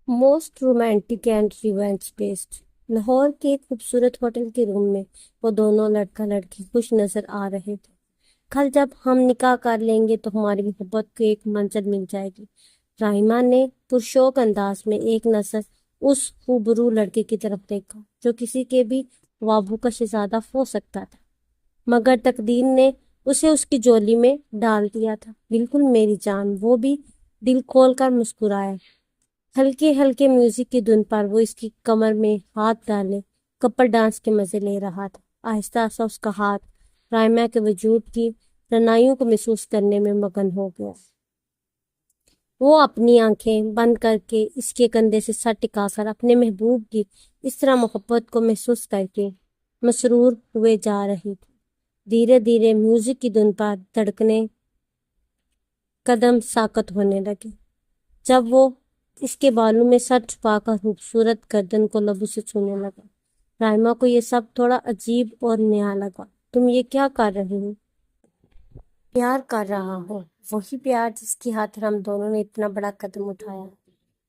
Most romantic and revenge based Lahore کے ایک خوبصورت ہوٹل کے روم میں وہ دونوں لڑکا لڑکی خوش نظر آ رہے تھے۔ کل جب ہم نکاح کر لیں گے تو ہماری محبت کو ایک منزل مل جائے گی۔ رائما نے پرشوق انداز میں ایک نظر اس خوبرو لڑکے کی طرف دیکھا جو کسی کے بھی خوابوں کا شہزادہ ہو سکتا تھا، مگر تقدیر نے اسے اس کی جولی میں ڈال دیا تھا۔ بالکل میری جان، وہ بھی دل کھول کر مسکرایا۔ ہلکے ہلکے میوزک کی دھن پر وہ اس کی کمر میں ہاتھ ڈالے کپل ڈانس کے مزے لے رہا تھا۔ آہستہ آہستہ اس کا ہاتھ رائما کے وجود کی رنائیوں کو محسوس کرنے میں مگن ہو گیا۔ وہ اپنی آنکھیں بند کر کے اس کے کندھے سے سر ٹکا کر اپنے محبوب کی اس طرح محبت کو محسوس کر کے مسرور ہوئے جا رہی تھی۔ دھیرے دھیرے میوزک کی دھن پر دھڑکنے قدم ساکت ہونے لگے جب وہ اس کے بالوں میں سر چھپا کر خوبصورت گردن کو لبوں سے چھونے لگا۔ رائما کو یہ سب تھوڑا عجیب اور نیا لگا۔ تم یہ کیا کر رہے ہو؟ پیار کر رہا ہوں، وہی پیار جس کی خاطر ہم دونوں نے اتنا بڑا قدم اٹھایا۔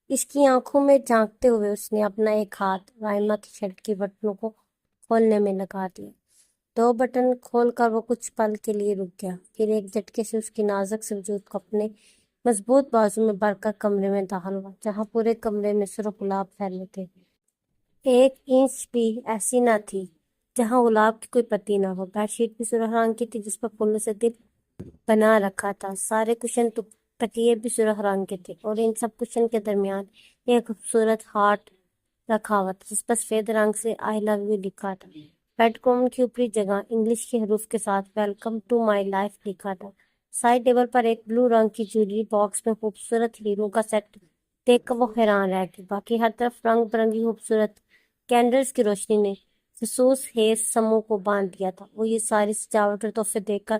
اس کی آنکھوں میں جھانکتے ہوئے اس نے اپنا ایک ہاتھ رائما کی شرٹ کے بٹنوں کو کھولنے میں لگا دیا۔ دو بٹن کھول کر وہ کچھ پل کے لیے رک گیا، پھر ایک جھٹکے سے اس کی نازک سے وجود کو اپنے مضبوط بازو میں بھر کر کمرے میں داخل ہوا جہاں پورے کمرے میں سرخ گلاب پھیلے تھے۔ ایک انچ بھی ایسی نہ تھی جہاں گلاب کی کوئی پتی نہ ہو۔ بیڈ شیٹ بھی سرخ رنگ کی تھی جس پر پھولوں سے دل بنا رکھا تھا۔ سارے کشن تکیے بھی سرخ رنگ کے تھے اور ان سب کشن کے درمیان ایک خوبصورت ہارٹ رکھا ہوا تھا جس پر سفید رنگ سے آئی لو یو لکھا تھا۔ بیڈ کوم کی اوپری جگہ انگلش کے حروف کے ساتھ ویلکم ٹو مائی لائف لکھا تھا۔ سائڈ ٹیبل پر ایک بلو رنگ کی جویلری باکس میں خوبصورت ہیروں کا سیٹ دیکھ کر وہ حیران رہ گئی۔ باقی ہر طرف رنگ برنگی خوبصورت کینڈلز کی روشنی نے خصوص خیز سموں کو باندھ دیا تھا۔ وہ یہ ساری سجاوٹ اور تحفے دیکھ کر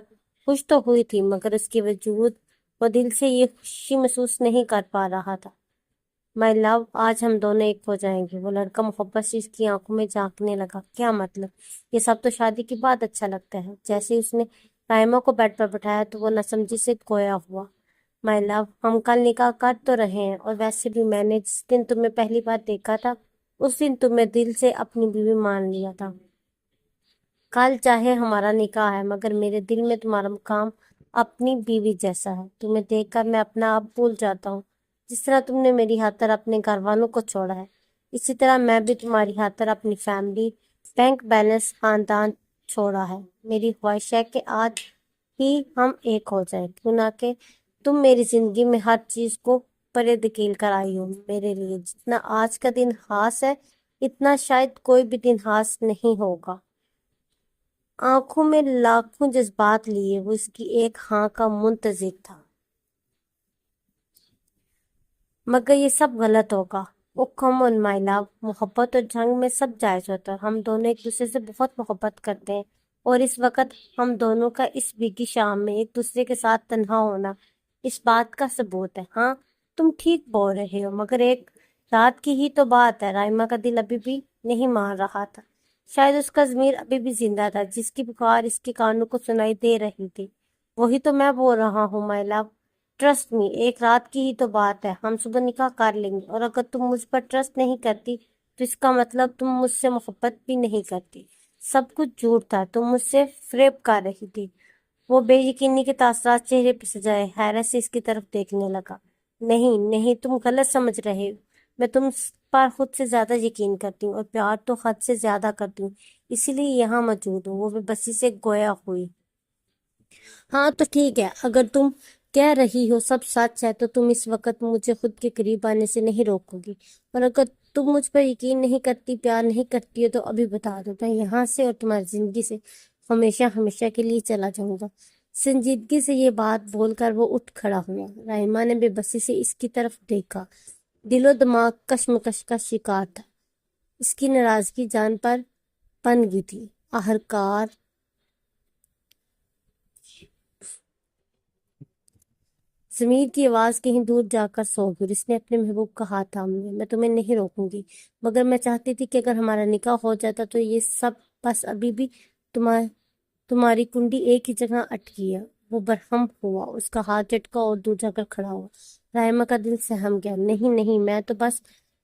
خوش تو ہوئی تھی مگر اس کے وجود وہ دل سے یہ خوشی محسوس نہیں کر پا رہا تھا۔ مائی لو، آج ہم دونوں ایک ہو جائیں گے۔ وہ لڑکا محبت سے اس کی آنکھوں میں جھانکنے لگا۔ کیا مطلب؟ یہ سب تو شادی کے بعد اچھا لگتا ہے۔ جیسے ہی اس نے رائما کو بیڈ پر بٹھایا تو وہ نہ سمجھی سے گویا ہوا۔ مائی لو، ہم کل نکاح کر تو رہے ہیں اور ویسے بھی میں نے جس دن تمہیں پہلی بار دیکھا تھا اس دن تمہیں دل سے اپنی بیوی مان لیا تھا۔ کل چاہے ہمارا نکاح ہے مگر میرے دل میں تمہارا مقام اپنی بیوی جیسا ہے۔ تمہیں دیکھ کر میں اپنا آپ بھول جاتا ہوں۔ جس طرح تم نے میری خاطر اپنے گھر والوں کو چھوڑا ہے اسی طرح میں بھی تمہاری خاطر اپنی فیملی، بینک بیلنس، خاندان چھوڑا ہے۔ میری خواہش ہے کہ آج ہی ہم ایک ہو جائیں، کیوں نہ کہ تم میری زندگی میں ہر چیز کو پرے دھکیل کر آئی ہو۔ میرے لیے جتنا آج کا دن خاص ہے اتنا شاید کوئی بھی دن خاص نہیں ہوگا۔ آنکھوں میں لاکھوں جذبات لیے وہ اس کی ایک ہاں کا منتظر تھا۔ مگر یہ سب غلط ہوگا۔ او کم آن مائی لو، محبت اور جنگ میں سب جائز ہوتا ہے۔ ہم دونوں ایک دوسرے سے بہت محبت کرتے ہیں اور اس وقت ہم دونوں کا اس بھیگی شام میں ایک دوسرے کے ساتھ تنہا ہونا اس بات کا ثبوت ہے۔ ہاں، تم ٹھیک بول رہے ہو مگر ایک رات کی ہی تو بات ہے۔ رائما کا دل ابھی بھی نہیں مان رہا تھا۔ شاید اس کا ضمیر ابھی بھی زندہ تھا جس کی پکار اس کے کانوں کو سنائی دے رہی تھی۔ وہی تو میں بول رہا ہوں مائی لو، ٹرسٹ می، ایک رات کی ہی تو بات ہے۔ ہم صبح نکاح کر لیں گے اور اگر تم مجھ پر ٹرسٹ نہیں کرتی تو اس کا مطلب تم مجھ سے محبت بھی نہیں کرتی۔ سب کچھ جھوٹ تھا، تم مجھ سے فریب کر رہی تھی۔ وہ بے یقینی کے تاثرات چہرے پہ سجائے حیرت سے اس کی طرف دیکھنے لگا۔ نہیں نہیں، تم غلط سمجھ رہے ہو۔ میں تم پر خود سے زیادہ یقین کرتی ہوں اور پیار تو حد سے زیادہ کرتی ہوں، اسی لیے یہاں موجود ہوں۔ وہ بے بسی سے گویا ہوئی۔ ہاں تو ٹھیک ہے، اگر تم کہہ رہی ہو سب سچ ہے تو تم اس وقت مجھے خود کے قریب آنے سے نہیں روکو گی، اور اگر تم مجھ پر یقین نہیں کرتی، پیار نہیں کرتی ہو تو ابھی بتا دو، میں یہاں سے اور تمہاری زندگی سے ہمیشہ ہمیشہ کے لیے چلا جاؤں گا۔ سنجیدگی سے یہ بات بول کر وہ اٹھ کھڑا ہوا۔ رائما نے بے بسی سے اس کی طرف دیکھا۔ دل و دماغ کشمکش کا شکار تھا۔ اس کی ناراضگی جان پر پن گئی تھی۔ آخرکار ضمیر کی آواز کہیں دور جا کر سو گئی۔ اس نے اپنے محبوب کا ہاتھ تھام لیا۔ میں تمہیں نہیں روکوں گی مگر میں چاہتی تھی کہ اگر ہمارا نکاح ہو جاتا تو یہ سب بس ابھی بھی تمہاری کنڈی ایک ہی جگہ اٹکی ہے۔ وہ برہم ہوا، اس کا ہاتھ جھٹکا اور دور جا کر کھڑا ہوا۔ رائما کا دل سہم گیا۔ نہیں نہیں، میں تو بس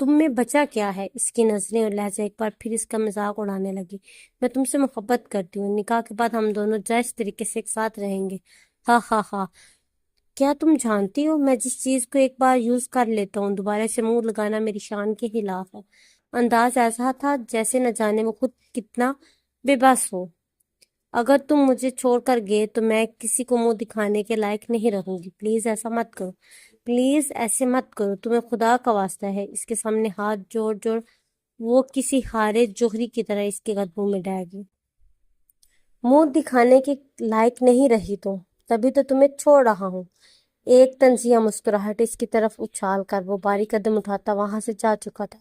تم میں بچا کیا ہے؟ اس کی نظریں اور لہجہ ایک بار پھر اس کا مذاق اڑانے لگی۔ میں تم سے محبت کرتی ہوں، نکاح کے بعد ہم دونوں جائز طریقے سے ایک ساتھ رہیں گے۔ ہاں ہاں ہاں۔ کیا تم جانتی ہو، میں جس چیز کو ایک بار یوز کر لیتا ہوں دوبارہ سے منہ لگانا میری شان کے خلاف ہے۔ انداز ایسا تھا جیسے نہ جانے وہ خود کتنا بے بس ہو۔ اگر تم مجھے چھوڑ کر گئے تو میں کسی کو منہ دکھانے کے لائق نہیں رہوں گی۔ پلیز ایسا مت کرو، پلیز ایسے مت کرو، تمہیں خدا کا واسطہ ہے۔ اس کے سامنے ہاتھ جوڑ جوڑ وہ کسی ہارے جوہری کی طرح اس کے قدموں میں ڈہ گئی۔ منہ دکھانے کے لائق نہیں رہی تو تبھی تو تمہیں چھوڑ رہا ہوں۔ ایک طنزیہ مسکراہٹ اس کی طرف اچھال کر وہ باری قدم اٹھاتا وہاں سے جا چکا تھا۔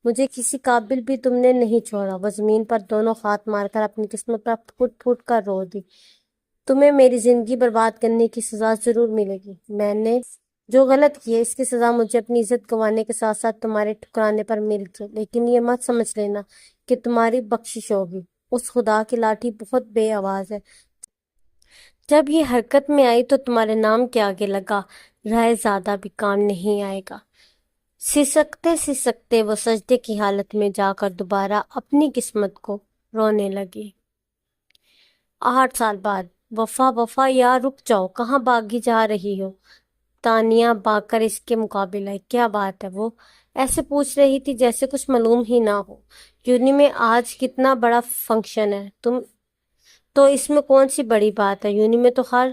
مجھے کسی قابل بھی تم نے نہیں چھوڑا۔ وہ زمین پر دونوں ہاتھ مار کر اپنی قسمت پر پھوٹ پھوٹ کر رو دی۔ تمہیں میری زندگی برباد کرنے کی سزا ضرور ملے گی۔ میں نے جو غلط کیا اس کی سزا مجھے اپنی عزت گنوانے کے ساتھ ساتھ تمہارے ٹھکرانے پر مل گئی، لیکن یہ مت سمجھ لینا کہ تمہاری بخشش ہوگی۔ اس خدا کی لاٹھی بہت بے آواز ہے۔ جب یہ حرکت میں آئی تو تمہارے نام کے آگے لگا رائے زیادہ بھی کام نہیں آئے گا۔ سسکتے وہ سجدے کی حالت میں جا کر دوبارہ اپنی قسمت کو رونے لگی۔ 8 سال بعد۔ وفا وفا یار رک جاؤ، کہاں بھاگی جا رہی ہو؟ تانیہ بھاگ کر اس کے مقابل آئی۔ کیا بات ہے؟ وہ ایسے پوچھ رہی تھی جیسے کچھ معلوم ہی نہ ہو۔ یونی میں آج کتنا بڑا فنکشن ہے؟ تم تو اس میں کون سی بڑی بات ہے؟ یونی میں تو ہر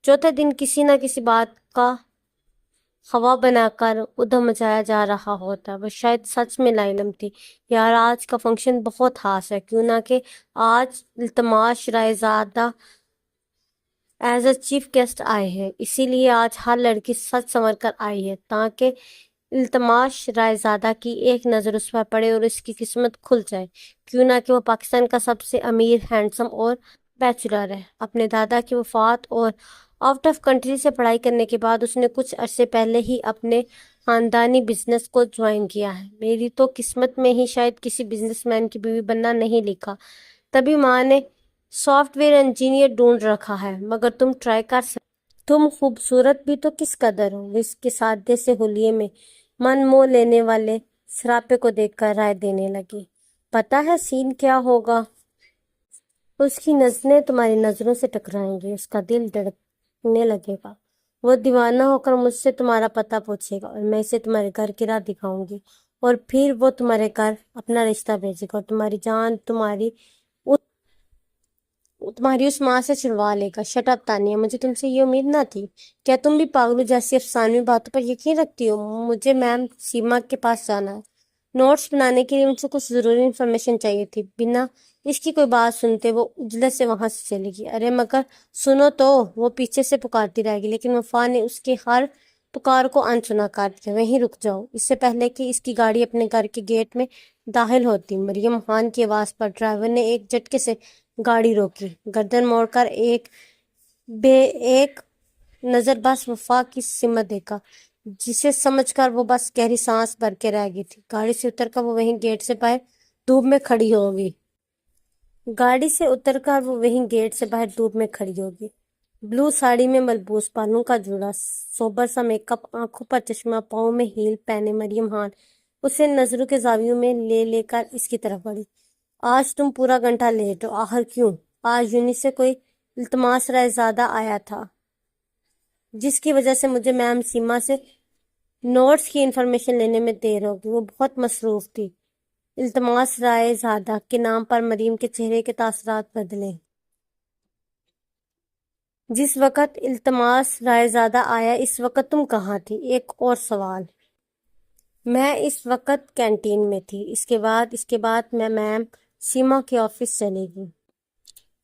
چوتھے دن کسی نہ کسی بات کا ہوا بنا کر ادھم مچایا جا رہا ہوتا۔ وہ شاید سچ میں لا علم تھی۔ یار آج کا فنکشن بہت خاص ہے، کیوں نہ کہ آج التماش رائے زادہ ایز اے چیف گیسٹ آئے ہیں، اسی لیے آج ہر لڑکی سچ سنور کر آئی ہے تاکہ التماش رائے زادہ کی ایک نظر اس پر پڑے اور اس کی قسمت کھل جائے، کیوں نہ کہ وہ پاکستان کا سب سے امیر، ہینڈسم اور بیچلر ہے۔ اپنے دادا کی وفات اور آؤٹ آف کنٹری سے پڑھائی کرنے کے بعد اس نے کچھ عرصے پہلے ہی اپنے خاندانی بزنس کو جوائن کیا ہے۔ میری تو قسمت میں ہی شاید کسی بزنس مین کی بیوی بننا نہیں لکھا، تبھی ماں نے سافٹ ویئر انجینئر ڈھونڈ رکھا ہے، مگر تم ٹرائی کر سکتے۔ تم خوبصورت بھی تو کس قدر ہو۔ وہ اس کے سادے سے حلیے میں من مو لینے والے سراپے کو دیکھ کر رائے دینے لگی۔ پتہ ہے سین کیا ہوگا؟ اس کی نظریں تمہاری نظروں سے ٹکرائیں گی، اس کا دل دھڑکنے لگے گا، وہ دیوانہ ہو کر مجھ سے تمہارا پتہ پوچھے گا اور میں اسے تمہارے گھر کی راہ دکھاؤں گی، اور پھر وہ تمہارے گھر اپنا رشتہ بھیجے گا اور تمہاری جان تمہاری اس ماں سے چھڑوا لے گا۔ شٹ اپ تانیہ، مجھے تم سے یہ امید نہ تھی۔ کیا تم بھی پاگلوں جیسی افسانوی باتوں پر یقین رکھتی ہو؟ مجھے میم سیما کے پاس جانا ہے، نوٹس بنانے کے لیے ان سے کچھ ضروری انفارمیشن چاہیے تھی۔ بنا اس کی کوئی بات سنتے وہ اجلت سے وہاں سے چلی گئی۔ ارے مگر سنو تو، وہ پیچھے سے پکارتی رہ گئی، لیکن وفا نے اس کی ہر پکار کو انسنا کر دیا۔ وہیں رک جاؤ، اس سے پہلے کہ اس کی گاڑی اپنے گھر کے گیٹ میں داخل ہوتی مریم خان کی آواز پر ڈرائیور نے ایک جھٹکے سے گاڑی روکی، گردن موڑ کر ایک نظر بس وفا کی سمت دیکھا، جسے سمجھ کر وہ بس گہری سانس بھر کے رہ گئی تھی۔ گاڑی سے اتر کر وہ وہیں گیٹ سے باہر دھوپ میں کھڑی ہوگی۔ بلو ساڑی میں ملبوس، بالوں کا جوڑا، سوبر سا میک اپ، آنکھوں پر چشمہ، پاؤں میں ہیل پہنے مریم خان اسے نظروں کے زاویوں میں لے کر اس کی طرف بڑھی۔ آج تم پورا گھنٹہ لیٹ ہو، آخر کیوں؟ آج یونی سے کوئی التماس رائے زادہ آیا تھا جس کی وجہ سے مجھے میم سیما سے نوٹس کی انفارمیشن لینے میں دیر ہوگی۔ وہ بہت مصروف تھی۔ التماس رائے زادہ کے نام پر مریم کے چہرے کے تاثرات بدلے۔ جس وقت التماس رائے زادہ آیا اس وقت تم کہاں تھی؟ ایک اور سوال۔ میں اس وقت کینٹین میں تھی۔ اس کے بعد میں میم سیما کے آفس چلے گی۔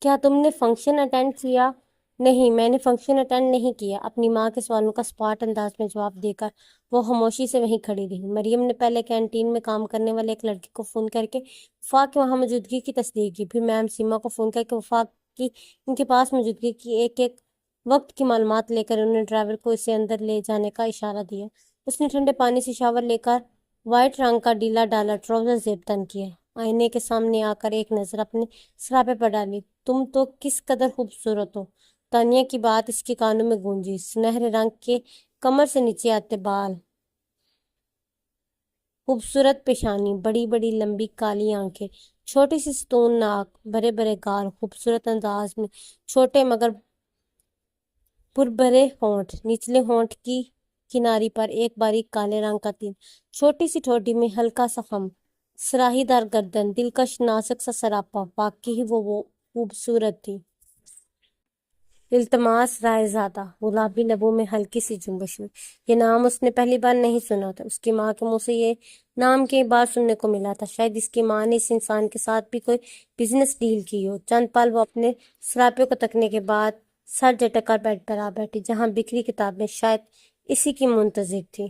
کیا تم نے فنکشن اٹینڈ کیا؟ نہیں، میں نے فنکشن اٹینڈ نہیں کیا۔ اپنی ماں کے سوالوں کا سپاٹ انداز میں جواب دے کر وہ خاموشی سے وہیں کھڑی رہی۔ مریم نے پہلے کینٹین میں کام کرنے والے ایک لڑکے کو فون کر کے وفا کی وہاں موجودگی کی تصدیق کی، پھر میم سیما کو فون کر کے وفا کی ان کے پاس موجودگی کی ایک وقت کی معلومات لے کر انہوں نے ڈرائیور کو اسے اندر لے جانے کا اشارہ دیا۔ اس نے ٹھنڈے پانی سے شاور لے کر وائٹ رنگ کا ڈھیلا ڈالا ٹراؤزر زیب تن کیا، آئینے کے سامنے آ کر ایک نظر اپنے سراپے پر ڈالی۔ تم تو کس قدر خوبصورت ہو۔ تانیہ کی بات اس کے کانوں میں گونجی۔ سنہرے رنگ کے کمر سے نیچے آتے بال خوبصورت پیشانی، بڑی بڑی لمبی کالی آنکھیں، چھوٹی سی ستون ناک، بڑے بڑے گال، خوبصورت انداز میں چھوٹے مگر پربرے ہونٹ، نچلے ہونٹ کی کناری پر ایک باریک کالے رنگ کا تل، چھوٹی سی ٹھوڈی میں ہلکا سا خم، سراہی دار گردن، دلکش نازک سا سراپا، واقعی وہ خوبصورت تھی۔ التماس رائے زادہ، گلابی لبوں میں ہلکی سی جنبش ہوئی۔ یہ نام اس نے پہلی بار نہیں سنا تھا، اس کی ماں کے منہ سے یہ نام کئی بار سننے کو ملا تھا۔ شاید اس کی ماں نے اس انسان کے ساتھ بھی کوئی بزنس ڈیل کی ہو۔ چند پل وہ اپنے سراپے کو تکنے کے بعد سر جھٹک کر بیڈ پر آ بیٹھی، جہاں بکھری کتابیں شاید اسی کی منتظر تھی۔